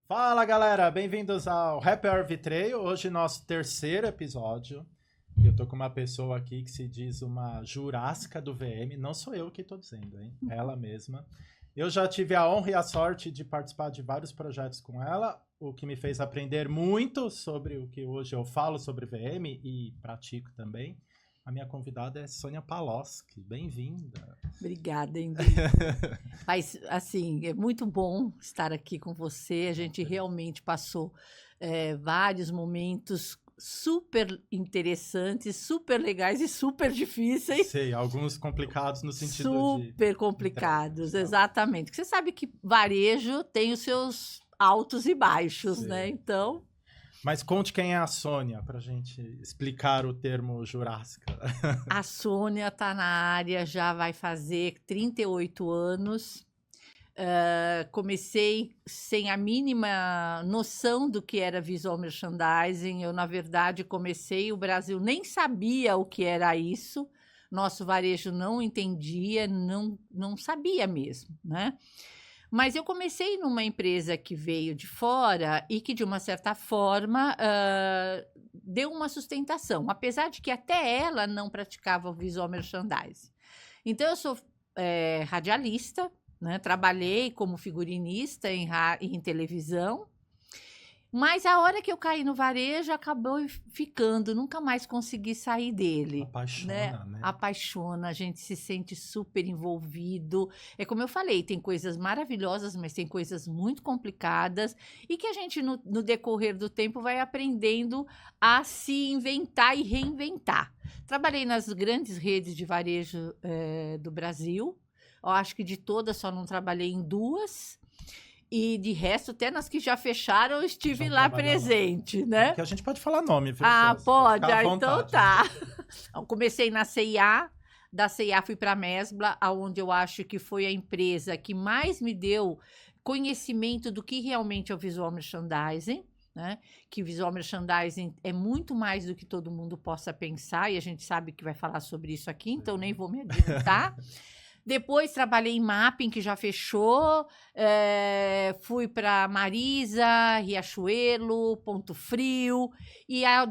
Fala galera, bem-vindos ao Happy Hour Vitrail. Hoje nosso terceiro episódio. E eu tô com uma pessoa aqui que se diz uma jurássica do VM. Não sou eu que tô dizendo, hein? Ela mesma. Eu já tive a honra e a sorte de participar de vários projetos com ela, o que me fez aprender muito sobre o que hoje eu falo sobre VM e pratico também. A minha convidada é Sônia Paloski. Bem-vinda. Obrigada, Indy. Mas, assim, é muito bom estar aqui com você. A gente realmente passou vários momentos super interessantes, super legais e super difíceis. Sei, alguns complicados no sentido super complicados, exatamente. Você sabe que varejo tem os seus altos e baixos, né? Então... Mas conte quem é a Sônia, para a gente explicar o termo jurássica. A Sônia está na área, já vai fazer 38 anos. Comecei sem a mínima noção do que era visual merchandising. Eu, na verdade, o Brasil nem sabia o que era isso. Nosso varejo não entendia, não sabia mesmo, né? Mas eu comecei numa empresa que veio de fora e que, de uma certa forma, deu uma sustentação, apesar de que até ela não praticava o visual merchandising. Então, eu sou radialista, né? Trabalhei como figurinista em televisão, mas a hora que eu caí no varejo, acabou ficando, nunca mais consegui sair dele. Apaixona, né? Apaixona, a gente se sente super envolvido. É como eu falei, tem coisas maravilhosas, mas tem coisas muito complicadas e que a gente, no decorrer do tempo, vai aprendendo a se inventar e reinventar. Trabalhei nas grandes redes de varejo do Brasil. Eu acho que de todas só não trabalhei em duas. E de resto, até nas que já fecharam, eu estive lá presente, né? Que a gente pode falar nome, viu? Pode. Então tá. Eu comecei na CIA, da CIA fui para a Mesbla, onde eu acho que foi a empresa que mais me deu conhecimento do que realmente é o visual merchandising, né? Que visual merchandising é muito mais do que todo mundo possa pensar, e a gente sabe que vai falar sobre isso aqui, então nem vou me adiantar. Depois trabalhei em Mapping, que já fechou, fui para Marisa, Riachuelo, Ponto Frio, e há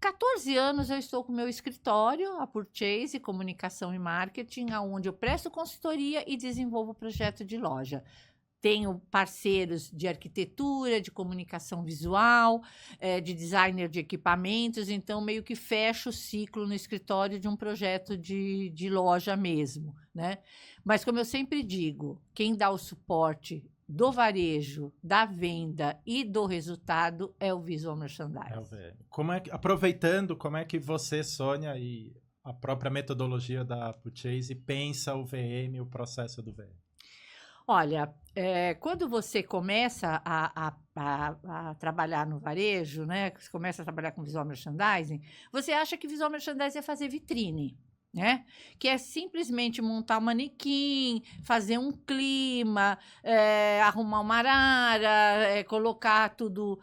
14 anos eu estou com o meu escritório, a Purchase, Comunicação e Marketing, onde eu presto consultoria e desenvolvo projeto de loja. Tenho parceiros de arquitetura, de comunicação visual, de designer de equipamentos, então meio que fecho o ciclo no escritório de um projeto de loja mesmo, né? Mas como eu sempre digo, quem dá o suporte do varejo, da venda e do resultado é o visual merchandising. Aproveitando, como é que você, Sônia, e a própria metodologia da Purchase pensa o VM, o processo do VM? Olha, quando você começa a trabalhar no varejo, né? Você começa a trabalhar com visual merchandising, você acha que visual merchandising é fazer vitrine, né? Que é simplesmente montar um manequim, fazer um clima, arrumar uma arara, colocar tudo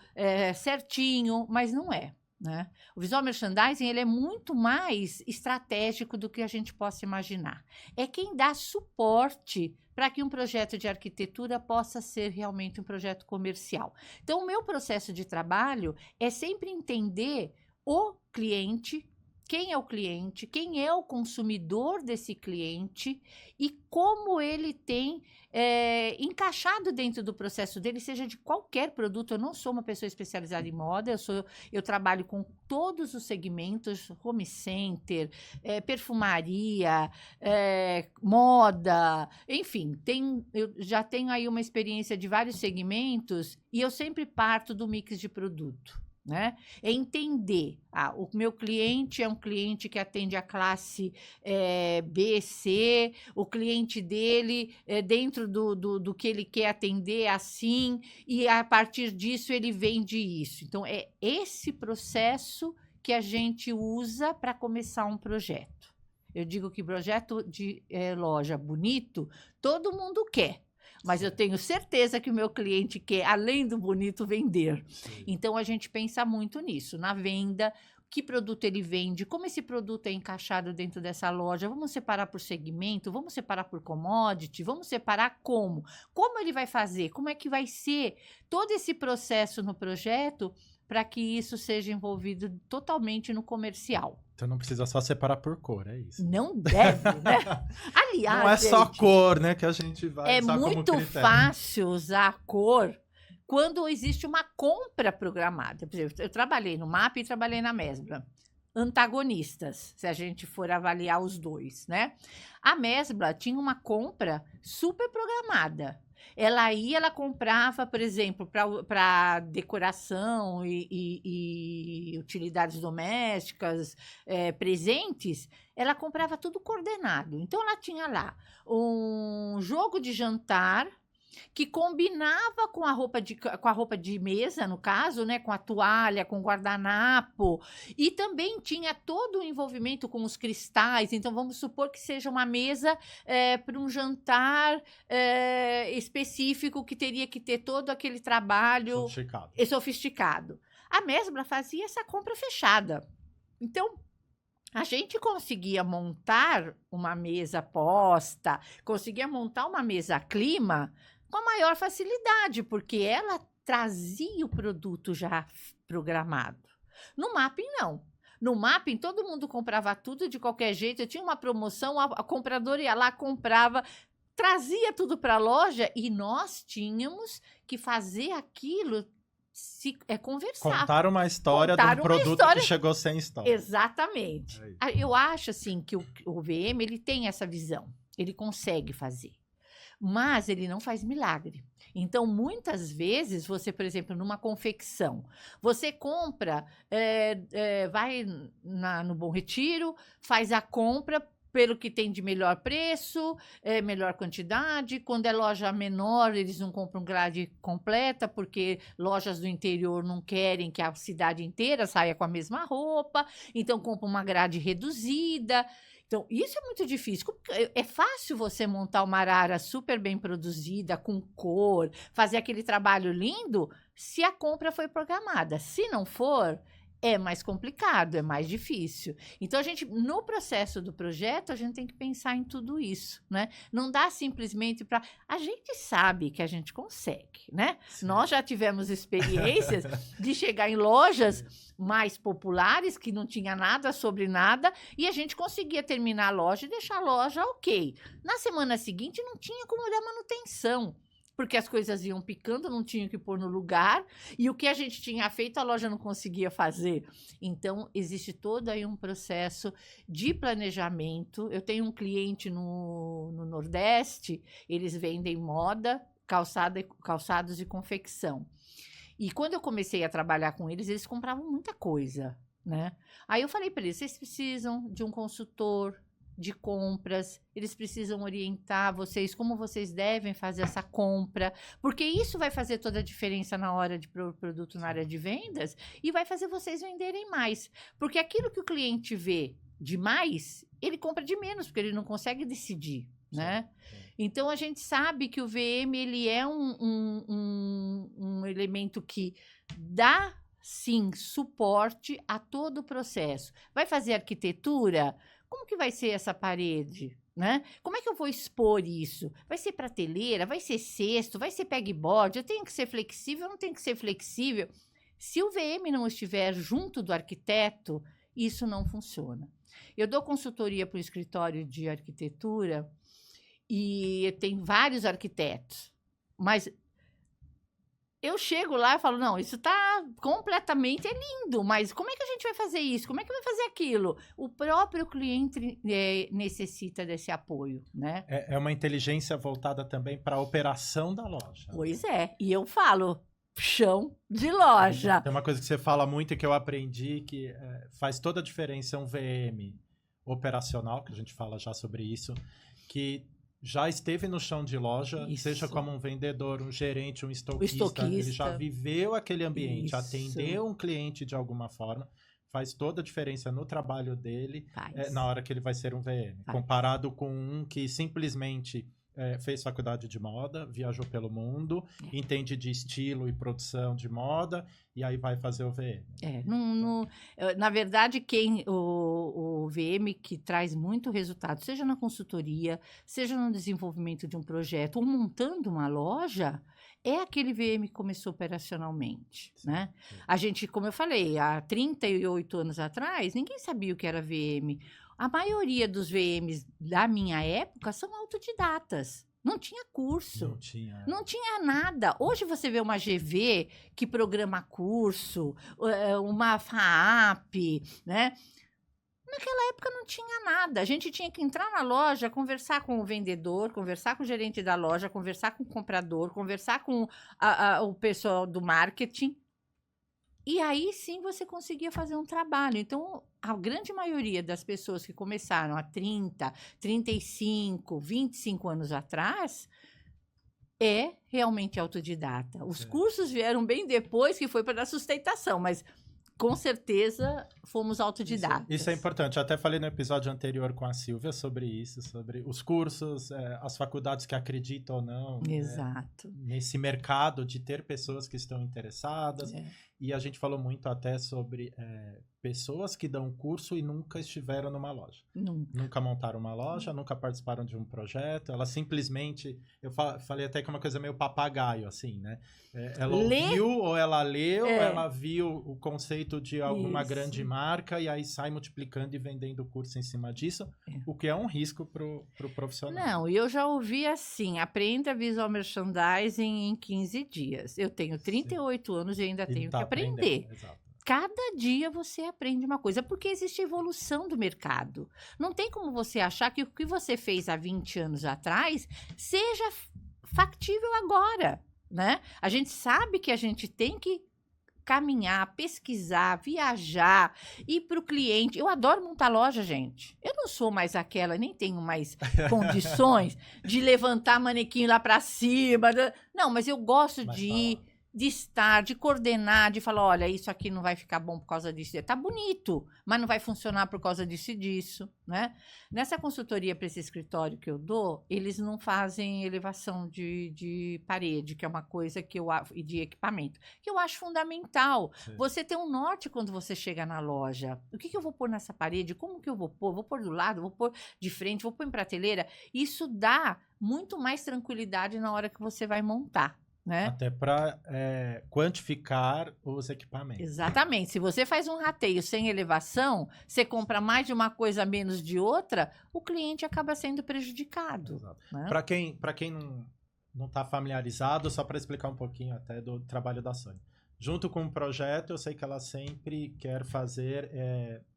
certinho, mas não é. Né? O visual merchandising ele é muito mais estratégico do que a gente possa imaginar. É quem dá suporte para que um projeto de arquitetura possa ser realmente um projeto comercial. Então, o meu processo de trabalho é sempre entender o cliente, quem é o cliente, quem é o consumidor desse cliente e como ele tem encaixado dentro do processo dele, seja de qualquer produto. Eu não sou uma pessoa especializada em moda, eu trabalho com todos os segmentos, home center, perfumaria, moda, enfim, eu já tenho aí uma experiência de vários segmentos e eu sempre parto do mix de produto. Né? É entender, o meu cliente é um cliente que atende a classe B, C, o cliente dele, dentro do que ele quer atender, é assim, e a partir disso ele vende isso. Então, é esse processo que a gente usa para começar um projeto. Eu digo que projeto de loja bonito, todo mundo quer. Mas eu tenho certeza que o meu cliente quer, além do bonito, vender. Sim. Então, a gente pensa muito nisso, na venda, que produto ele vende, como esse produto é encaixado dentro dessa loja, vamos separar por segmento, vamos separar por commodity, vamos separar como ele vai fazer, como é que vai ser todo esse processo no projeto para que isso seja envolvido totalmente no comercial. Então não precisa só separar por cor, é isso. Não deve, né? Aliás, não é só cor, né, que a gente vai usar como critério. É muito fácil usar a cor quando existe uma compra programada. Por exemplo, eu trabalhei no MAP e trabalhei na Mesbla. Antagonistas, se a gente for avaliar os dois, né? A Mesbla tinha uma compra super programada. Ela comprava, por exemplo, para decoração e utilidades domésticas, presentes, ela comprava tudo coordenado. Então, ela tinha lá um jogo de jantar que combinava com a roupa de mesa, no caso, né, com a toalha, com o guardanapo, e também tinha todo o envolvimento com os cristais. Então, vamos supor que seja uma mesa para um jantar específico, que teria que ter todo aquele trabalho sofisticado. A Mesbla fazia essa compra fechada. Então, a gente conseguia montar uma mesa posta, conseguia montar uma mesa clima com a maior facilidade, porque ela trazia o produto já programado. No Mapping, não. No Mapping, todo mundo comprava tudo de qualquer jeito. Eu tinha uma promoção, a compradora ia lá, comprava, trazia tudo para a loja e nós tínhamos que fazer aquilo conversar. Contar uma história de um produto que chegou sem história. Exatamente. Eu acho, assim, que o VM, ele tem essa visão. Ele consegue fazer. Mas ele não faz milagre. Então, muitas vezes, você, por exemplo, numa confecção, você compra, vai no Bom Retiro, faz a compra pelo que tem de melhor preço, melhor quantidade. Quando é loja menor, eles não compram grade completa, porque lojas do interior não querem que a cidade inteira saia com a mesma roupa, então compram uma grade reduzida. Então, isso é muito difícil. É fácil você montar uma arara super bem produzida, com cor, fazer aquele trabalho lindo, se a compra foi programada. Se não for, é mais complicado, é mais difícil. Então, no processo do projeto, a gente tem que pensar em tudo isso, né? Não dá simplesmente para... A gente sabe que a gente consegue, né? Sim. Nós já tivemos experiências de chegar em lojas mais populares, que não tinha nada sobre nada, e a gente conseguia terminar a loja e deixar a loja ok. Na semana seguinte, não tinha como dar manutenção, porque as coisas iam picando, não tinha que pôr no lugar, e o que a gente tinha feito, a loja não conseguia fazer. Então, existe todo aí um processo de planejamento. Eu tenho um cliente no Nordeste, eles vendem moda, calçados e confecção. E quando eu comecei a trabalhar com eles, eles compravam muita coisa, né? Aí eu falei para eles, vocês precisam de um consultor de compras, eles precisam orientar vocês como vocês devem fazer essa compra, porque isso vai fazer toda a diferença na hora de pôr o produto na área de vendas e vai fazer vocês venderem mais. Porque aquilo que o cliente vê de mais, ele compra de menos, porque ele não consegue decidir, né? Então, a gente sabe que o VM, ele é um elemento que dá, sim, suporte a todo o processo. Vai fazer arquitetura? Como que vai ser essa parede, né? Como é que eu vou expor isso? Vai ser prateleira? Vai ser cesto? Vai ser pegboard? Eu tenho que ser flexível? Eu não tenho que ser flexível? Se o VM não estiver junto do arquiteto, isso não funciona. Eu dou consultoria para o escritório de arquitetura e tem vários arquitetos, mas eu chego lá e falo, não, isso está completamente lindo, mas como é que a gente vai fazer isso? Como é que vai fazer aquilo? O próprio cliente necessita desse apoio, né? É uma inteligência voltada também para a operação da loja. Pois é, e eu falo, chão de loja. Tem uma coisa que você fala muito e que eu aprendi, que faz toda a diferença, um VM operacional, que a gente fala já sobre isso, que já esteve no chão de loja, isso. Seja como um vendedor, um gerente, um estoquista, ele já viveu aquele ambiente, isso. Atendeu um cliente de alguma forma, faz toda a diferença no trabalho dele na hora que ele vai ser um VM. Comparado com um que simplesmente fez faculdade de moda, viajou pelo mundo, entende de estilo e produção de moda, e aí vai fazer o VM. Na verdade, o VM que traz muito resultado, seja na consultoria, seja no desenvolvimento de um projeto, ou montando uma loja, é aquele VM que começou operacionalmente, Sim, né? sim. A gente, como eu falei, há 38 anos atrás, ninguém sabia o que era VM. A maioria dos VMs da minha época são autodidatas. Não tinha curso. Não tinha nada. Hoje você vê uma GV que programa curso, uma FAAP, né? Naquela época não tinha nada. A gente tinha que entrar na loja, conversar com o vendedor, conversar com o gerente da loja, conversar com o comprador, conversar com o pessoal do marketing. E aí sim você conseguia fazer um trabalho. Então, a grande maioria das pessoas que começaram há 30, 35, 25 anos atrás é realmente autodidata. Os cursos vieram bem depois, que foi para dar sustentação, mas com certeza fomos autodidatas. Isso é importante. Eu até falei no episódio anterior com a Silvia sobre isso, sobre os cursos, as faculdades que acreditam ou não. Exato. Nesse mercado de ter pessoas que estão interessadas. E a gente falou muito até sobre pessoas que dão curso e nunca estiveram numa loja. Nunca montaram uma loja, nunca participaram de um projeto. Elas simplesmente... Eu falei até que é uma coisa meio papagaio, assim, né? Ela ouviu ou ela leu, ela viu o conceito de alguma grande marca e aí sai multiplicando e vendendo curso em cima disso, o que é um risco pro profissional. Não, e eu já ouvi assim, aprenda visual merchandising em 15 dias. Eu tenho 38 anos e ainda tenho que aprender. Exato. Cada dia você aprende uma coisa, porque existe evolução do mercado. Não tem como você achar que o que você fez há 20 anos atrás seja factível agora, né? A gente sabe que a gente tem que caminhar, pesquisar, viajar, ir para o cliente. Eu adoro montar loja, gente. Eu não sou mais aquela, nem tenho mais condições de levantar manequim lá para cima. Não, mas eu gosto de ir, de estar, de coordenar, de falar, olha, isso aqui não vai ficar bom por causa disso. Tá bonito, mas não vai funcionar por causa disso e disso, né? Nessa consultoria para esse escritório que eu dou, eles não fazem elevação de parede, que é uma coisa que e de equipamento, que eu acho fundamental. Sim. Você ter um norte quando você chega na loja. O que eu vou pôr nessa parede? Como que eu vou pôr? Vou pôr do lado? Vou pôr de frente? Vou pôr em prateleira? Isso dá muito mais tranquilidade na hora que você vai montar. Né? Até para quantificar os equipamentos. Exatamente. Se você faz um rateio sem elevação, você compra mais de uma coisa, menos de outra, o cliente acaba sendo prejudicado. Né? Para quem não está familiarizado, só para explicar um pouquinho até do trabalho da Sônia. Junto com o projeto, eu sei que ela sempre quer fazer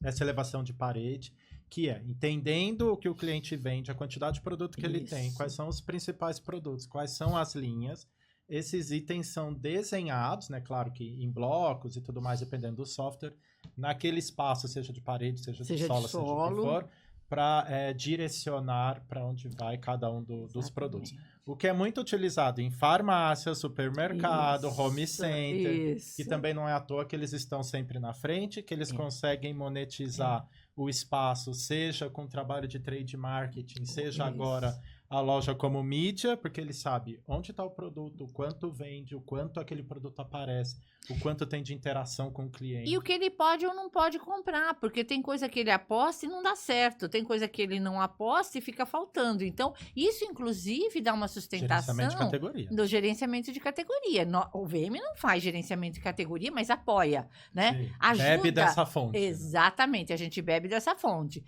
essa elevação de parede, que é entendendo o que o cliente vende, a quantidade de produto que ele tem, quais são os principais produtos, quais são as linhas. Esses itens são desenhados, né? Claro que em blocos e tudo mais, dependendo do software, naquele espaço, seja de parede, seja de solo, seja o que for, para direcionar para onde vai cada um dos produtos. O que é muito utilizado em farmácia, supermercado, home center, que também não é à toa que eles estão sempre na frente, que eles conseguem monetizar o espaço, seja com trabalho de trade marketing, seja agora a loja como mídia, porque ele sabe onde está o produto, o quanto vende, o quanto aquele produto aparece, o quanto tem de interação com o cliente. E o que ele pode ou não pode comprar, porque tem coisa que ele aposta e não dá certo, tem coisa que ele não aposta e fica faltando. Então, isso inclusive dá uma sustentação do gerenciamento de categoria. O VM não faz gerenciamento de categoria, mas apoia, né? Sim, ajuda. Bebe dessa fonte. Exatamente, a gente bebe dessa fonte.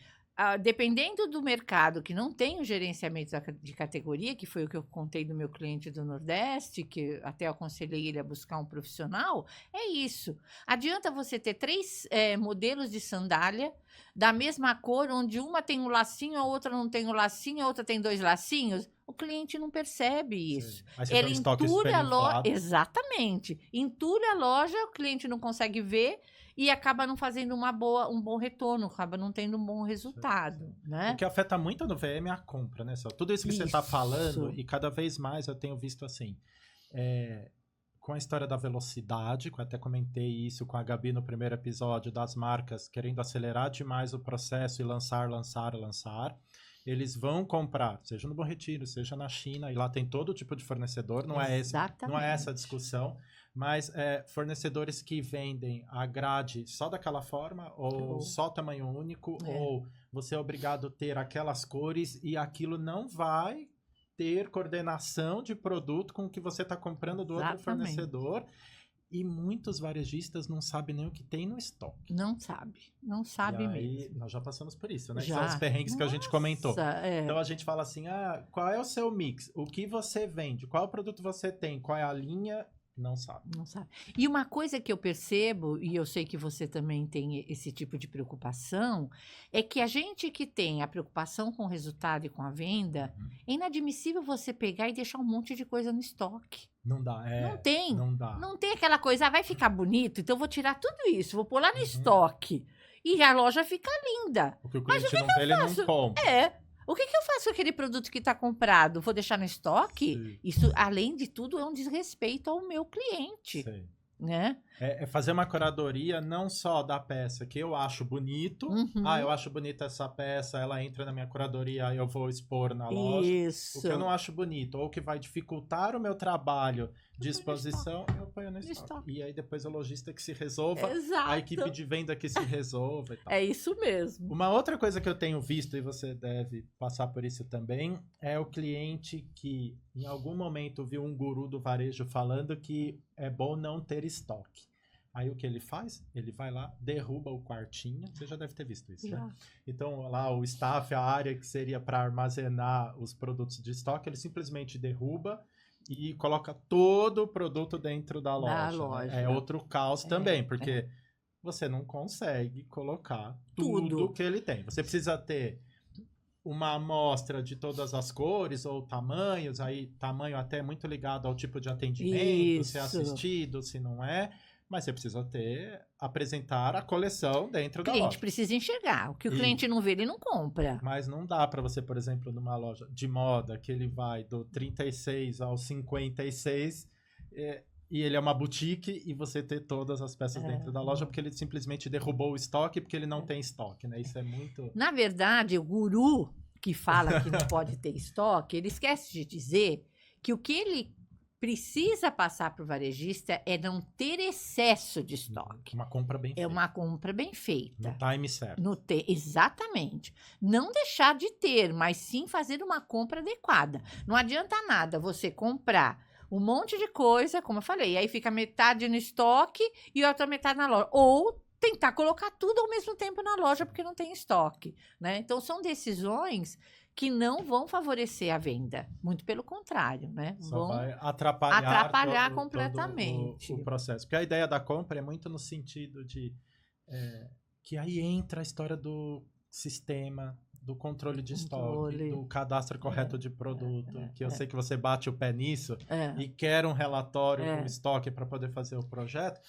Dependendo do mercado que não tem o gerenciamento de categoria, que foi o que eu contei do meu cliente do Nordeste, que até aconselhei ele a buscar um profissional, é isso. Adianta você ter 3 modelos de sandália da mesma cor, onde uma tem um lacinho, a outra não tem um lacinho, a outra tem 2 lacinhos. O cliente não percebe isso. Ele entulha a loja. Exatamente. Entulha a loja, o cliente não consegue ver e acaba não fazendo um bom retorno, acaba não tendo um bom resultado. Né? O que afeta muito no VM é a compra, né? Tudo isso que você está falando, e cada vez mais eu tenho visto assim, com a história da velocidade, que eu até comentei isso com a Gabi no primeiro episódio, das marcas querendo acelerar demais o processo e lançar. eles vão comprar, seja no Bom Retiro, seja na China, e lá tem todo tipo de fornecedor, não é essa a discussão, mas fornecedores que vendem a grade só daquela forma, ou só tamanho único, ou você é obrigado a ter aquelas cores, e aquilo não vai ter coordenação de produto com o que você está comprando do outro fornecedor. E muitos varejistas não sabem nem o que tem no estoque. Não sabe mesmo. Nós já passamos por isso, né? São os perrengues que a gente comentou. Então a gente fala assim, qual é o seu mix? O que você vende? Qual produto você tem? Qual é a linha? Não sabe. E uma coisa que eu percebo, e eu sei que você também tem esse tipo de preocupação, é que a gente que tem a preocupação com o resultado e com a venda, é inadmissível você pegar e deixar um monte de coisa no estoque. Não dá, Não tem. Não dá. Não tem aquela coisa, vai ficar bonito, então eu vou tirar tudo isso, vou pôr lá no estoque. E a loja fica linda. Porque o cliente não vê, ele não compra. O que eu faço com aquele produto que está comprado? Vou deixar no estoque? Sim. Isso, além de tudo, é um desrespeito ao meu cliente. Sim. Né? É fazer uma curadoria não só da peça que eu acho bonito. Eu acho bonita essa peça, ela entra na minha curadoria, eu vou expor na loja. Isso. O que eu não acho bonito, ou que vai dificultar o meu trabalho de exposição, eu ponho no estoque. E aí depois o lojista que se resolva, a equipe de venda que se resolva e tal. É isso mesmo. Uma outra coisa que eu tenho visto, e você deve passar por isso também, é o cliente que em algum momento viu um guru do varejo falando que é bom não ter estoque. Aí o que ele faz? Ele vai lá, derruba o quartinho. Você já deve ter visto isso, né? Então lá o staff, a área que seria para armazenar os produtos de estoque, ele simplesmente derruba e coloca todo o produto dentro da loja. Né? É outro caos também, porque você não consegue colocar tudo que ele tem. Você precisa ter uma amostra de todas as cores ou tamanhos, aí tamanho até muito ligado ao tipo de atendimento, se é assistido, se não é, mas você precisa apresentar a coleção dentro da loja. O cliente precisa enxergar, o que o cliente não vê, ele não compra. Mas não dá para você, por exemplo, numa loja de moda, que ele vai do 36 ao 56, e ele é uma boutique, e você ter todas as peças dentro da loja, porque ele simplesmente derrubou o estoque, porque ele não tem estoque, né? Isso é muito... Na verdade, o guru que fala que não pode ter estoque, ele esquece de dizer que o que ele precisa passar para o varejista é não ter excesso de estoque. Uma compra bem feita. É uma compra bem feita. No time certo. Exatamente. Não deixar de ter, mas sim fazer uma compra adequada. Não adianta nada você comprar um monte de coisa, como eu falei, aí fica metade no estoque e outra metade na loja. Ou tentar colocar tudo ao mesmo tempo na loja porque não tem estoque, né? Então, são decisões que não vão favorecer a venda. Muito pelo contrário, né? Só vai atrapalhar completamente todo o processo. Porque a ideia da compra é muito no sentido de que aí entra a história do sistema, do controle de estoque, do cadastro correto de produto, que eu sei que você bate o pé nisso e quer um relatório com estoque para poder fazer o projeto,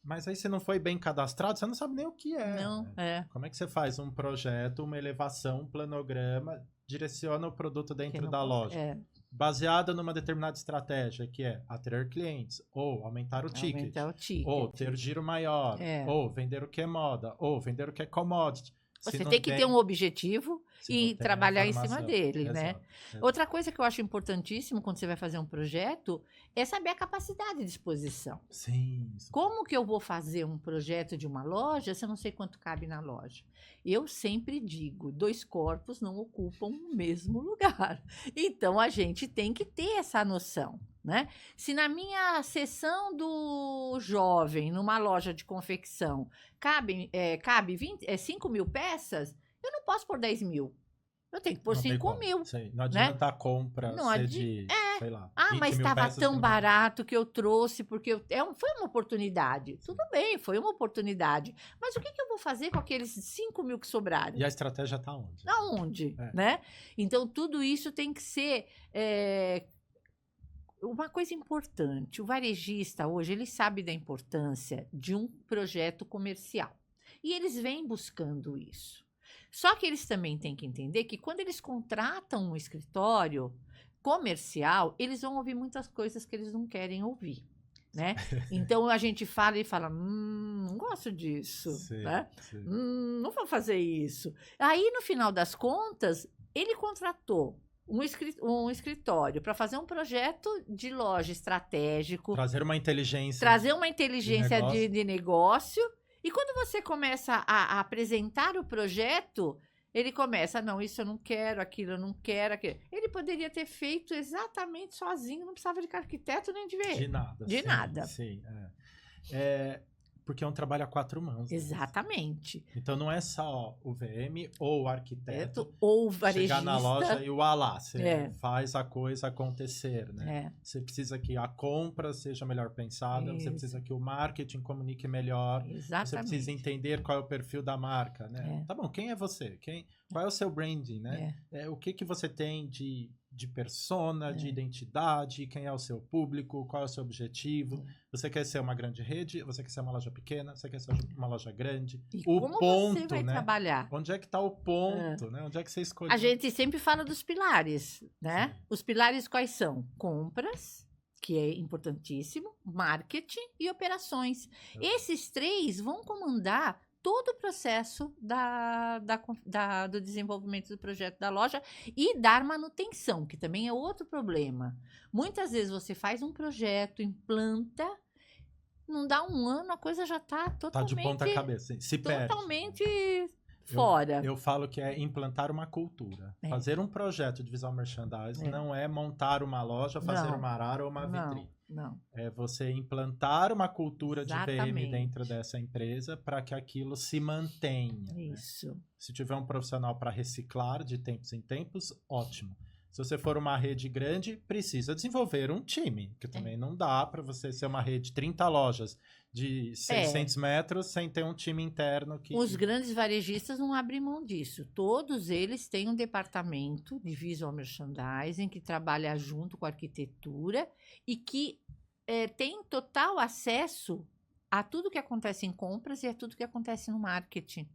mas aí se não foi bem cadastrado, você não sabe nem o que é. Como é que você faz um projeto, uma elevação, um planograma, direciona o produto dentro da loja, baseada numa determinada estratégia, que é atrair clientes, ou aumentar o ticket, ou ter giro maior, ou vender o que é moda, ou vender o que é commodity. Você tem que ter um objetivo e trabalhar em cima dele, né? Outra coisa que eu acho importantíssimo quando você vai fazer um projeto é saber a capacidade de exposição. Sim. Como que eu vou fazer um projeto de uma loja se eu não sei quanto cabe na loja? Eu sempre digo, 2 corpos não ocupam o mesmo lugar. Então, a gente tem que ter essa noção, né? Se na minha seção do jovem, numa loja de confecção, cabe 5 mil peças, eu não posso pôr 10 mil. Eu tenho que pôr 5 mil. Não adianta a compra ser de, sei lá, 20 mas mil estava peças tão barato que eu trouxe, porque foi uma oportunidade. Tudo bem, foi uma oportunidade. Mas o que eu vou fazer com aqueles 5 mil que sobraram? E a estratégia está onde? Aonde, né? Então, tudo isso tem que ser... Uma coisa importante, o varejista hoje, ele sabe da importância de um projeto comercial. E eles vêm buscando isso. Só que eles também têm que entender que quando eles contratam um escritório comercial, eles vão ouvir muitas coisas que eles não querem ouvir, né? Então, a gente fala e fala, não gosto disso, né? Não vou fazer isso. Aí, no final das contas, ele contratou um escritório para fazer um projeto de loja estratégico, Trazer uma inteligência de negócio. E quando você começa a apresentar o projeto, ele começa, não, isso eu não quero, aquilo eu não quero, aquilo. Ele poderia ter feito exatamente sozinho, não precisava de arquiteto nem de ver. De nada. De nada. Sim, porque é um trabalho a 4 mãos. Né? Exatamente. Então não é só o VM ou o arquiteto ou o varejista. Chegar na loja e você faz a coisa acontecer, né? Você precisa que a compra seja melhor pensada, você precisa que o marketing comunique melhor, Exatamente. Você precisa entender qual é o perfil da marca, né? Tá bom, quem é você? Qual é o seu branding, né? O que você tem de persona, de identidade, quem é o seu público, qual é o seu objetivo. Você quer ser uma grande rede, você quer ser uma loja pequena, você quer ser uma loja grande. E o como ponto, você vai né? trabalhar? Onde é que está o ponto, né? Onde é que você escolhe? A gente sempre fala dos pilares, né? Sim. Os pilares quais são? Compras, que é importantíssimo, marketing e operações. Esses 3 vão comandar todo o processo do desenvolvimento do projeto da loja e dar manutenção, que também é outro problema. Muitas vezes você faz um projeto, implanta, não dá um ano, a coisa já está totalmente... Tá de ponta cabeça, se perde. Totalmente fora. Eu falo que é implantar uma cultura. Fazer um projeto de visual merchandising não é montar uma loja, fazer uma arara ou uma vitrine. Não. É você implantar uma cultura de VM dentro dessa empresa para que aquilo se mantenha. Isso. Né? Se tiver um profissional para reciclar de tempos em tempos, ótimo. Se você for uma rede grande, precisa desenvolver um time, que também não dá para você ser uma rede de 30 lojas de 600 metros sem ter um time interno. Os grandes varejistas não abrem mão disso. Todos eles têm um departamento de visual merchandising que trabalha junto com a arquitetura e que tem total acesso a tudo que acontece em compras e a tudo que acontece no marketing.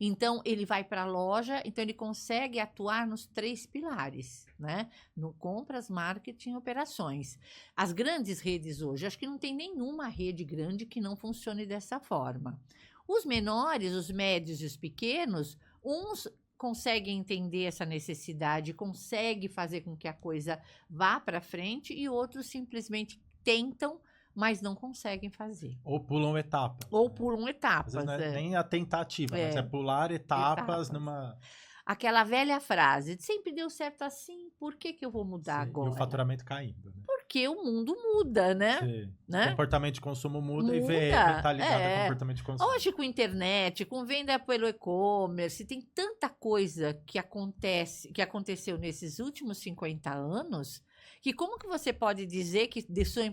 Então, ele vai para a loja, então ele consegue atuar nos 3 pilares, né? No compras, marketing e operações. As grandes redes hoje, acho que não tem nenhuma rede grande que não funcione dessa forma. Os menores, os médios e os pequenos, uns conseguem entender essa necessidade, conseguem fazer com que a coisa vá para frente e outros simplesmente tentam, mas não conseguem fazer. Ou pulam etapas. Pulam etapas. Às vezes não é nem a tentativa, mas é pular etapas numa... Aquela velha frase, sempre deu certo assim, por que eu vou mudar agora? E o faturamento caindo, né? Porque o mundo muda, né? Sim. Né? O comportamento de consumo muda. E VM tá ligado ao comportamento de consumo. Hoje com internet, com venda pelo e-commerce, tem tanta coisa que aconteceu nesses últimos 50 anos... que como que você pode dizer que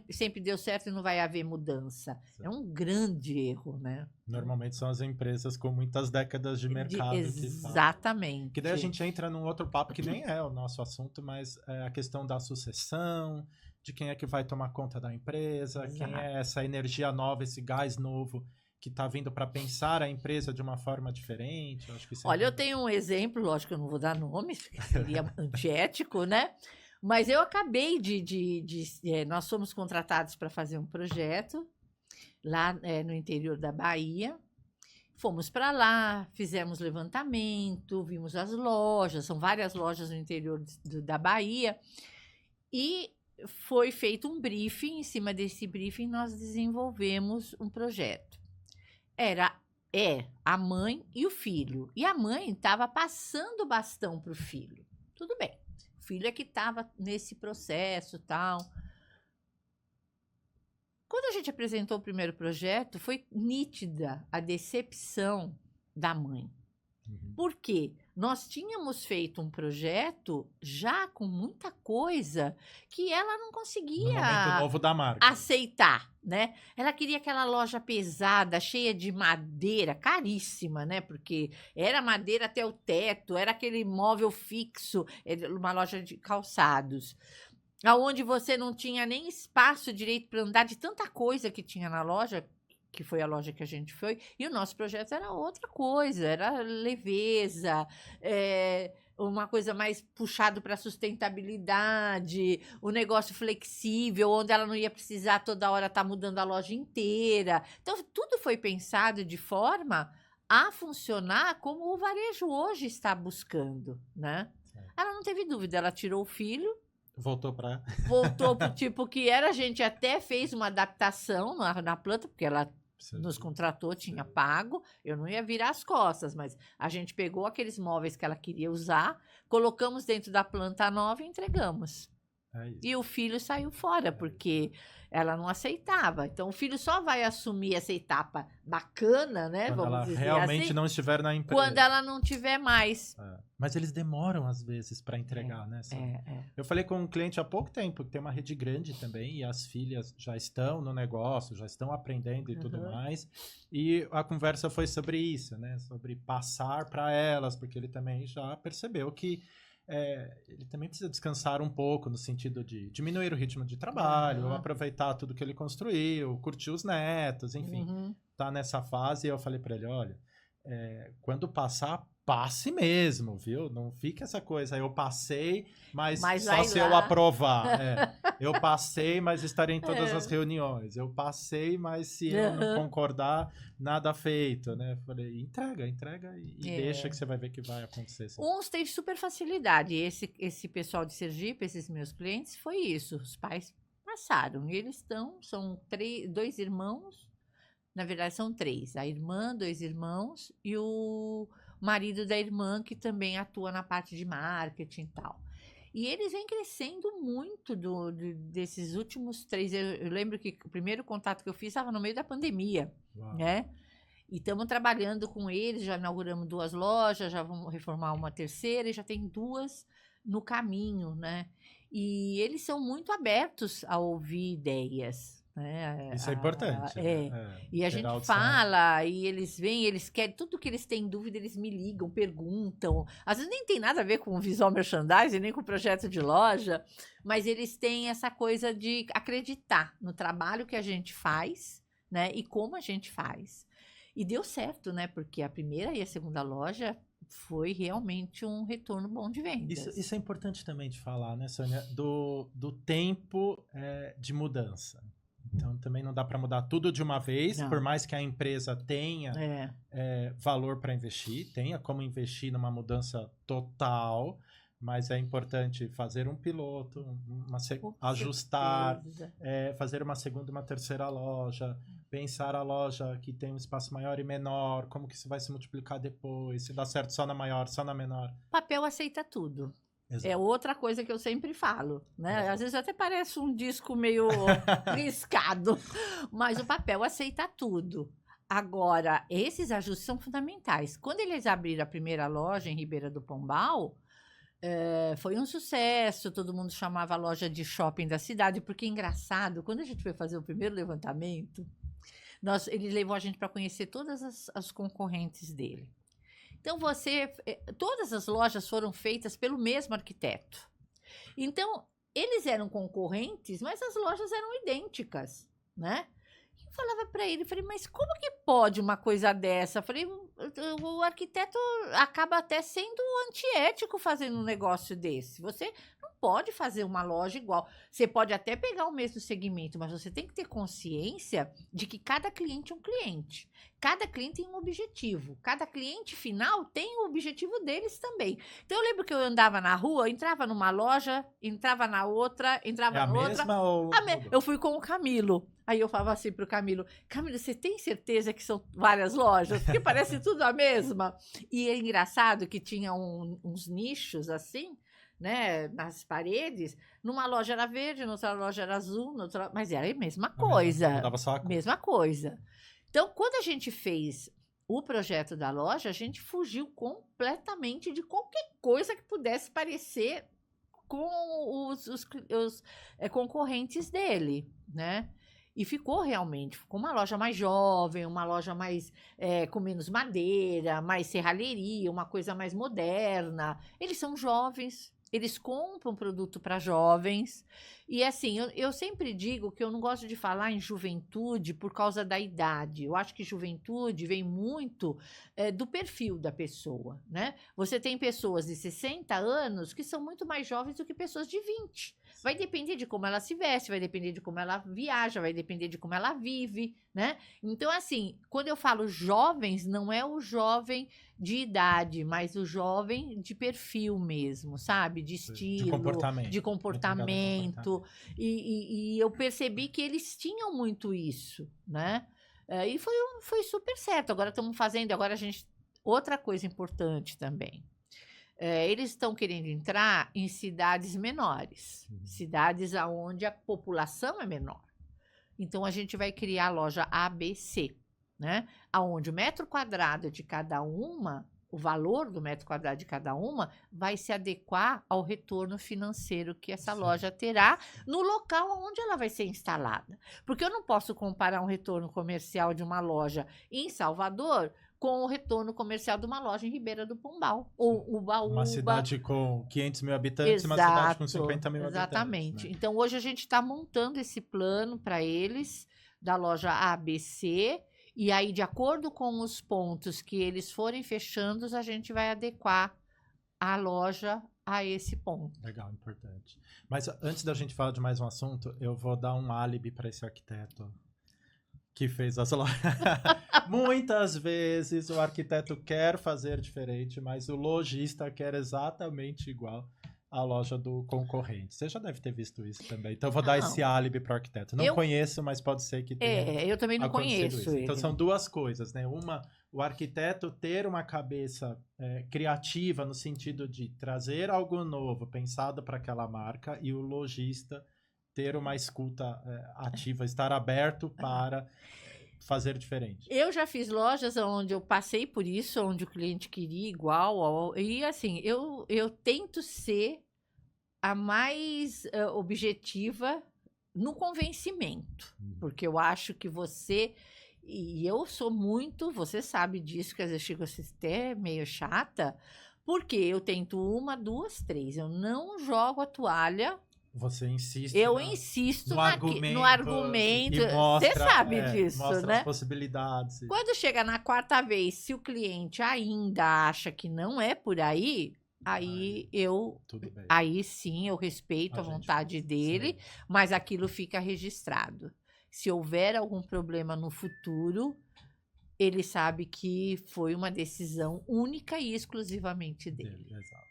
sempre deu certo e não vai haver mudança? Sim. É um grande erro, né? Normalmente são as empresas com muitas décadas de mercado. Exatamente. Que daí a gente entra num outro papo que nem é o nosso assunto, mas é a questão da sucessão, de quem é que vai tomar conta da empresa, quem é essa energia nova, esse gás novo que está vindo para pensar a empresa de uma forma diferente. Eu acho que Olha, eu tenho um exemplo, lógico que eu não vou dar nomes, porque seria antiético, né? Mas eu acabei nós fomos contratados para fazer um projeto lá no interior da Bahia. Fomos para lá, fizemos levantamento, vimos as lojas, são várias lojas no interior da Bahia. E foi feito um briefing, em cima desse briefing nós desenvolvemos um projeto. A mãe e o filho. E a mãe estava passando o bastão para o filho. Tudo bem. O filho é que estava nesse processo e tal. Quando a gente apresentou o primeiro projeto, foi nítida a decepção da mãe. Por quê? Nós tínhamos feito um projeto já com muita coisa que ela não conseguia no momento novo da marca. aceitar, né? Ela queria aquela loja pesada, cheia de madeira, caríssima, né? Porque era madeira até o teto, era aquele móvel fixo, uma loja de calçados, aonde você não tinha nem espaço direito para andar de tanta coisa que tinha na loja, que foi a loja que a gente foi, e o nosso projeto era outra coisa, era leveza, uma coisa mais puxado para sustentabilidade, um negócio flexível, onde ela não ia precisar toda hora estar mudando a loja inteira. Então, tudo foi pensado de forma a funcionar como o varejo hoje está buscando, né? Ela não teve dúvida, ela tirou o filho, Voltou pra... voltou pro tipo que era, a gente até fez uma adaptação na planta, porque ela nos contratou, tinha pago, eu não ia virar as costas, mas a gente pegou aqueles móveis que ela queria usar, colocamos dentro da planta nova e entregamos. É isso. E o filho saiu fora, porque ela não aceitava. Então, o filho só vai assumir essa etapa bacana, né? Quando vamos ela dizer realmente assim, não estiver na empresa. quando ela não tiver mais. Mas eles demoram, às vezes, para entregar, né? Sônia? É. Eu falei com um cliente há pouco tempo, que tem uma rede grande também, e as filhas já estão no negócio, já estão aprendendo e tudo mais. E a conversa foi sobre isso, né? Sobre passar para elas, porque ele também já percebeu que ele também precisa descansar um pouco, no sentido de diminuir o ritmo de trabalho, aproveitar tudo que ele construiu, curtir os netos, enfim. Tá nessa fase, e eu falei para ele, olha, quando passar, passe mesmo, viu? Não fica essa coisa, eu passei, mas só se eu aprovar. Eu passei, mas estarei em todas as reuniões. Eu passei, mas se eu não concordar, nada feito, né? Falei, entrega e deixa que você vai ver que vai acontecer. Sim. Uns têm super facilidade. Esse pessoal de Sergipe, esses meus clientes, foi isso. Os pais passaram. E eles são 2 irmãos, na verdade são 3. A irmã, 2 irmãos e o marido da irmã, que também atua na parte de marketing e tal. E eles vêm crescendo muito desses últimos 3. Eu lembro que o primeiro contato que eu fiz estava no meio da pandemia, né? E estamos trabalhando com eles, já inauguramos 2 lojas, já vamos reformar uma terceira e já tem 2 no caminho, né? E eles são muito abertos a ouvir ideias. Isso é importante. E a gente fala, e eles vêm, eles querem, tudo que eles têm dúvida, eles me ligam, perguntam. Às vezes nem tem nada a ver com o visual merchandising, nem com o projeto de loja, mas eles têm essa coisa de acreditar no trabalho que a gente faz, né? E como a gente faz. E deu certo, né? Porque a primeira e a segunda loja foi realmente um retorno bom de vendas. Isso é importante também de falar, né, Sônia? Do tempo de mudança. Então, também não dá para mudar tudo de uma vez, por mais que a empresa tenha valor para investir, tenha como investir numa mudança total, mas é importante fazer um piloto, ajustar, fazer uma segunda e uma terceira loja, pensar a loja que tem um espaço maior e menor, como que isso vai se multiplicar depois, se dá certo só na maior, só na menor. Papel aceita tudo. Exato. É outra coisa que eu sempre falo, né? Exato. Às vezes até parece um disco meio riscado, mas o papel aceita tudo. Agora, esses ajustes são fundamentais. Quando eles abriram a primeira loja em Ribeira do Pombal, foi um sucesso, todo mundo chamava a loja de shopping da cidade, porque engraçado, quando a gente foi fazer o primeiro levantamento, ele levou a gente para conhecer todas as concorrentes dele. Então, todas as lojas foram feitas pelo mesmo arquiteto. Então, eles eram concorrentes, mas as lojas eram idênticas, né? Eu falava para ele, falei, mas como que pode uma coisa dessa? Eu falei, o arquiteto acaba até sendo antiético fazendo um negócio desse. Você não pode fazer uma loja igual. Você pode até pegar o mesmo segmento, mas você tem que ter consciência de que cada cliente é um cliente. Cada cliente tem um objetivo. Cada cliente final tem o objetivo deles também. Então, eu lembro que eu andava na rua, entrava numa loja, entrava na outra, entrava na outra. Mesma ou... Eu fui com o Camilo. Aí eu falava assim pro Camilo, você tem certeza que são várias lojas? Porque parece tudo a mesma. E é engraçado que tinha uns nichos assim, né, nas paredes. Numa loja era verde, noutra loja era azul, mas era a mesma coisa. Mesma coisa. Então, quando a gente fez o projeto da loja, a gente fugiu completamente de qualquer coisa que pudesse parecer com os concorrentes dele, né? E ficou uma loja mais jovem, uma loja mais com menos madeira, mais serralheria, uma coisa mais moderna. Eles são jovens, eles compram produto para jovens. E assim, eu sempre digo que eu não gosto de falar em juventude por causa da idade. Eu acho que juventude vem muito do perfil da pessoa, né? Você tem pessoas de 60 anos que são muito mais jovens do que pessoas de 20. Vai depender de como ela se veste, vai depender de como ela viaja, vai depender de como ela vive, né? Então, assim, quando eu falo jovens, não é o jovem de idade, mas o jovem de perfil mesmo, sabe? De estilo, de comportamento. E eu percebi que eles tinham muito isso, né? E foi super certo. Agora estamos fazendo, agora a gente... Outra coisa importante também. Eles estão querendo entrar em cidades menores, cidades onde a população é menor. Então, a gente vai criar a loja ABC, né? Onde o metro quadrado de cada uma, o valor do metro quadrado de cada uma, vai se adequar ao retorno financeiro que essa loja terá no local onde ela vai ser instalada. Porque eu não posso comparar um retorno comercial de uma loja em Salvador com o retorno comercial de uma loja em Ribeira do Pombal. Ou Ubaúba. Uma cidade com 500 mil habitantes e uma cidade com 50 mil habitantes. Exatamente. Né? Então, hoje a gente está montando esse plano para eles, da loja ABC, e aí, de acordo com os pontos que eles forem fechando, a gente vai adequar a loja a esse ponto. Legal, importante. Mas antes da gente falar de mais um assunto, eu vou dar um álibi para esse arquiteto que fez as lojas. Muitas vezes o arquiteto quer fazer diferente, mas o lojista quer exatamente igual à loja do concorrente. Você já deve ter visto isso também. Então eu vou dar esse álibi para o arquiteto. Não conheço, mas pode ser que tenha. Eu também não conheço ele. Então são duas coisas, né? Uma, o arquiteto ter uma cabeça criativa no sentido de trazer algo novo, pensado para aquela marca, e o lojista ter uma escuta ativa, estar aberto para fazer diferente. Eu já fiz lojas onde eu passei por isso, onde o cliente queria igual. E assim, eu tento ser a mais objetiva no convencimento. Porque eu acho que você... E eu sou muito... Você sabe disso, que às vezes chego a ser até meio chata. Porque eu tento 1, 2, 3. Eu não jogo a toalha... Você insiste. Eu insisto no argumento. Você sabe disso, mostra né? As possibilidades. Quando chega na 4ª vez, se o cliente ainda acha que não é por aí, aí sim eu respeito a vontade dele, mas aquilo fica registrado. Se houver algum problema no futuro, ele sabe que foi uma decisão única e exclusivamente dele. Exato.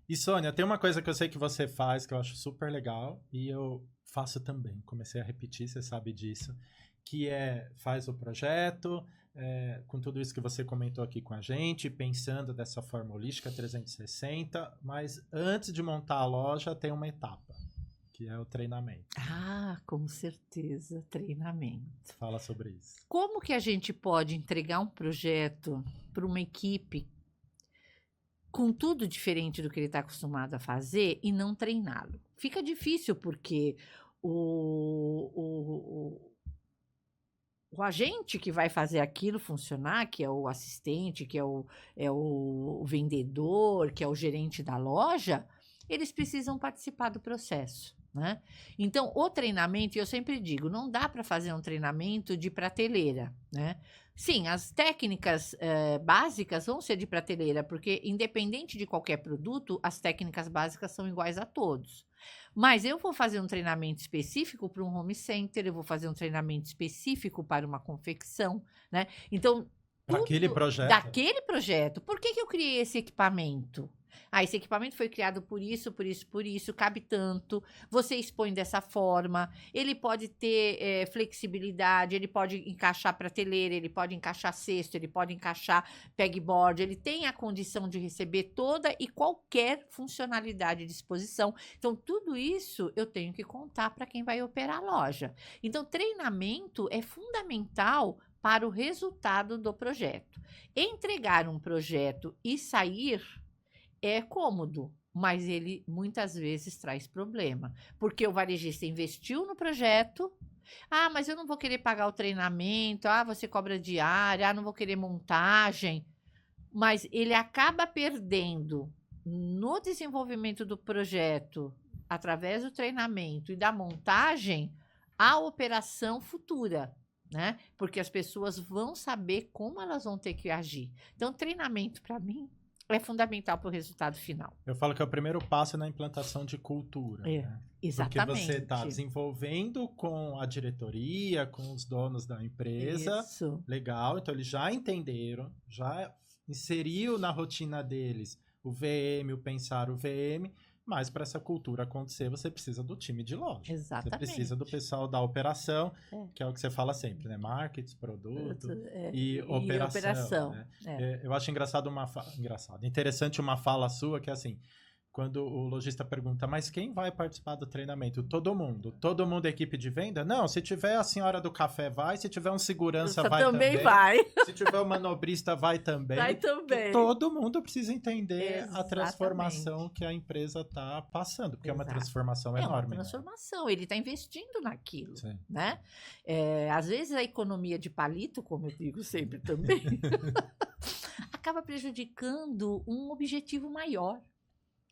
E, Sônia, tem uma coisa que eu sei que você faz, que eu acho super legal, e eu faço também. Comecei a repetir, você sabe disso, que faz o projeto, com tudo isso que você comentou aqui com a gente, pensando dessa forma holística 360, mas antes de montar a loja tem uma etapa, que é o treinamento. Ah, com certeza, treinamento. Fala sobre isso. Como que a gente pode entregar um projeto para uma equipe com tudo diferente do que ele está acostumado a fazer e não treiná-lo? Fica difícil porque o agente que vai fazer aquilo funcionar, que é o assistente, que é o vendedor, que é o gerente da loja, eles precisam participar do processo, né? Então, o treinamento, eu sempre digo, não dá para fazer um treinamento de prateleira, né? Sim, as técnicas básicas vão ser de prateleira, porque independente de qualquer produto, as técnicas básicas são iguais a todos. Mas eu vou fazer um treinamento específico para um home center, eu vou fazer um treinamento específico para uma confecção, né? Então, daquele projeto. Por que eu criei esse equipamento? Esse equipamento foi criado por isso, cabe tanto, você expõe dessa forma, ele pode ter flexibilidade, ele pode encaixar prateleira, ele pode encaixar cesto, ele pode encaixar pegboard, ele tem a condição de receber toda e qualquer funcionalidade de exposição. Então, tudo isso eu tenho que contar para quem vai operar a loja. Então, treinamento é fundamental para o resultado do projeto. Entregar um projeto e sair é cômodo, mas ele muitas vezes traz problema, porque o varejista investiu no projeto, mas eu não vou querer pagar o treinamento, você cobra diária, não vou querer montagem, mas ele acaba perdendo no desenvolvimento do projeto, através do treinamento e da montagem, a operação futura, né? Porque as pessoas vão saber como elas vão ter que agir. Então, treinamento, para mim, é fundamental para o resultado final. Eu falo que é o primeiro passo na implantação de cultura. Né? Exatamente. Porque você está desenvolvendo com a diretoria, com os donos da empresa. Isso. Legal, então eles já entenderam, já inseriu na rotina deles o VM, o pensar o VM, mas para essa cultura acontecer, você precisa do time de loja. Exatamente. Você precisa do pessoal da operação, que é o que você fala sempre, né? Marketing, produto e operação. Né? Eu acho interessante uma fala sua que é assim, quando o lojista pergunta, mas quem vai participar do treinamento? Todo mundo. Todo mundo é equipe de venda? Não, se tiver a senhora do café, vai. Se tiver um segurança, vai também. Vai. Se tiver um manobrista, vai também. Vai também. Todo mundo precisa entender a transformação que a empresa está passando, porque é uma transformação enorme. É uma transformação. Né? Ele está investindo naquilo. Sim. Né? Às vezes a economia de palito, como eu digo sempre também, acaba prejudicando um objetivo maior,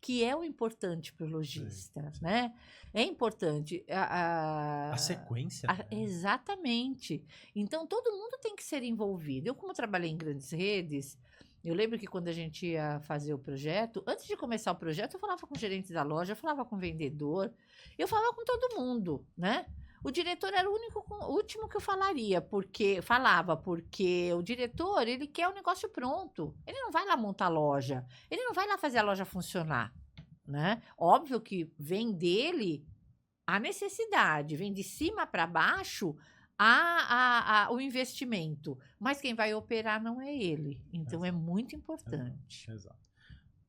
que é o importante para o lojista, né? É importante. A sequência. Né? Exatamente. Então, todo mundo tem que ser envolvido. Eu, como trabalhei em grandes redes, eu lembro que quando a gente ia fazer o projeto, antes de começar o projeto, eu falava com o gerente da loja, eu falava com o vendedor, eu falava com todo mundo, né? O diretor era o último que eu falava, porque o diretor, ele quer o negócio pronto. Ele não vai lá montar a loja, ele não vai lá fazer a loja funcionar, né? Óbvio que vem dele a necessidade, vem de cima para baixo o investimento, mas quem vai operar não é ele. Então, é muito importante. Exato.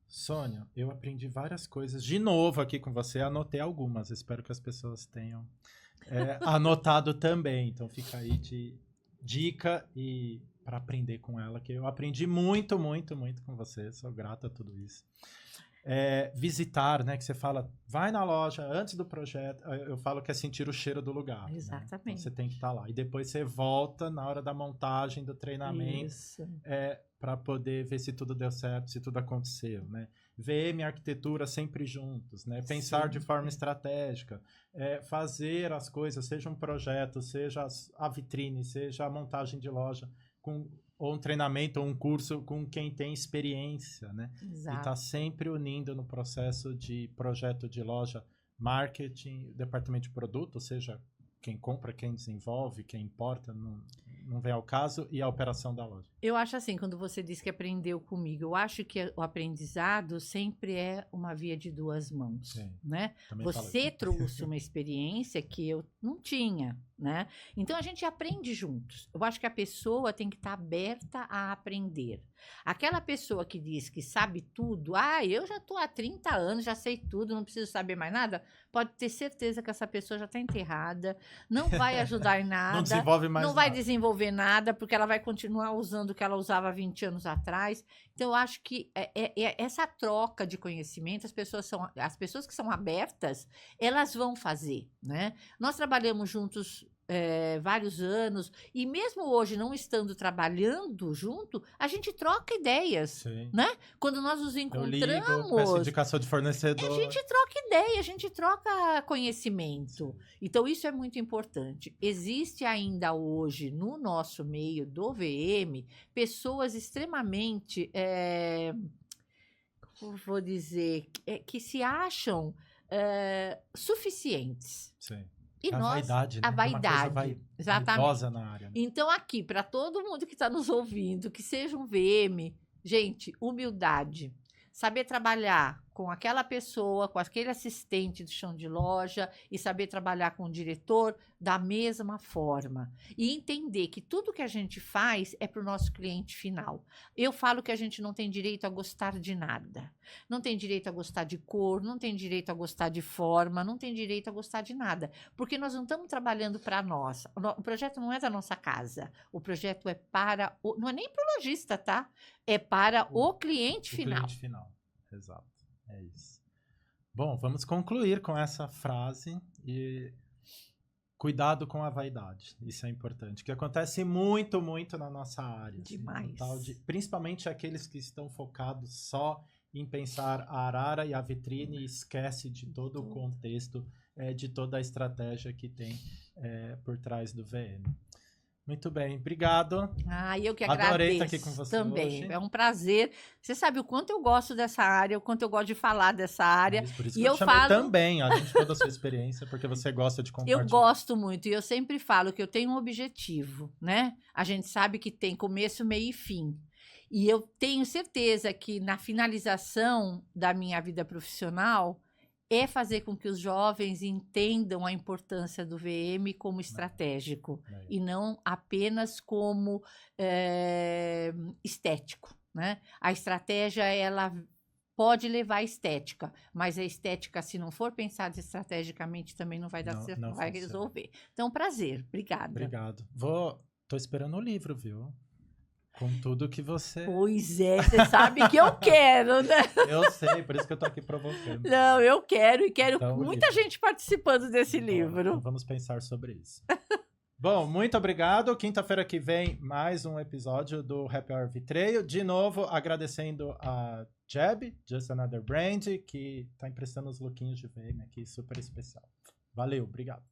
Sônia, eu aprendi várias coisas de novo aqui com você, anotei algumas, espero que as pessoas tenham anotado também, então fica aí de dica e para aprender com ela, que eu aprendi muito, muito, muito com você, sou grato a tudo isso. Visitar, né, que você fala, vai na loja antes do projeto, eu falo que é sentir o cheiro do lugar. Exatamente. Né? Então, você tem que estar lá, e depois você volta na hora da montagem, do treinamento, para poder ver se tudo deu certo, se tudo aconteceu, né? VM e arquitetura sempre juntos, né? Pensar de forma estratégica, fazer as coisas, seja um projeto, seja a vitrine, seja a montagem de loja, ou um treinamento, ou um curso com quem tem experiência, né? Exato. E tá sempre unindo no processo de projeto de loja, marketing, departamento de produto, ou seja, quem compra, quem desenvolve, quem importa, não vem ao caso, e a operação da loja. Eu acho assim, quando você diz que aprendeu comigo, eu acho que o aprendizado sempre é uma via de duas mãos, né? Você trouxe uma experiência que eu não tinha, né? Então, a gente aprende juntos. Eu acho que a pessoa tem que estar aberta a aprender. Aquela pessoa que diz que sabe tudo, eu já estou há 30 anos, já sei tudo, não preciso saber mais nada, pode ter certeza que essa pessoa já está enterrada, não vai ajudar em nada, não desenvolve mais não vai desenvolver nada, porque ela vai continuar usando o que ela usava há 20 anos atrás. Então, eu acho que essa troca de conhecimento, as pessoas que são abertas, elas vão fazer, né? Nós trabalhamos juntos vários anos, e mesmo hoje não estando trabalhando junto, a gente troca ideias, né? Quando nós nos encontramos, eu ligo, peço indicação de fornecedor, a gente troca ideia, a gente troca conhecimento. Então, isso é muito importante. Existe ainda hoje, no nosso meio do VM, pessoas extremamente, vou dizer, que se acham suficientes. Sim. E vaidade, né? A vaidade. Exatamente. Na área, né? Então, aqui, para todo mundo que está nos ouvindo, que seja um VM, gente, humildade. Saber trabalhar com aquela pessoa, com aquele assistente do chão de loja, e saber trabalhar com o diretor da mesma forma. E entender que tudo que a gente faz é para o nosso cliente final. Eu falo que a gente não tem direito a gostar de nada. Não tem direito a gostar de cor, não tem direito a gostar de forma, não tem direito a gostar de nada. Porque nós não estamos trabalhando para nós. O projeto não é da nossa casa. O projeto é para... não é nem para o lojista, tá? É para o cliente final. O cliente final, exato. É isso. Bom, vamos concluir com essa frase e cuidado com a vaidade. Isso é importante, que acontece muito, muito na nossa área. Demais. Assim, principalmente aqueles que estão focados só em pensar a arara e a vitrine e esquece de todo o contexto, de toda a estratégia que tem por trás do VM. Muito bem, obrigado. Eu que Adorei agradeço estar aqui com você também. hoje. É um prazer. Você sabe o quanto eu gosto dessa área, o quanto eu gosto de falar dessa área. Mas por isso E que eu eu te chamei falo- também, além de toda a sua experiência, porque você gosta de Eu compartilhar. gosto muito e eu sempre falo que eu tenho um objetivo, né? A gente sabe que tem começo, meio e fim. E eu tenho certeza que na finalização da minha vida profissional é fazer com que os jovens entendam a importância do VM como estratégico É. e não apenas como estético, né? A estratégia, ela pode levar à estética, mas a estética, se não for pensada estrategicamente, também não vai dar certo, Não não vai funciona. resolver. Então, prazer. Obrigada. Obrigado. Tô esperando o livro, viu? Com tudo que você... Pois é, você sabe que eu quero, né? Eu sei, por isso que eu tô aqui provocando. Não, eu quero e quero Então, muita livro. gente participando desse Bom, livro. então vamos pensar sobre isso. Bom, muito obrigado. Quinta-feira que vem, mais um episódio do Happy Hour Vitreio. De novo, agradecendo a Jeb, Just Another Brand, que tá emprestando os lookinhos de VM aqui, super especial. Valeu, obrigado.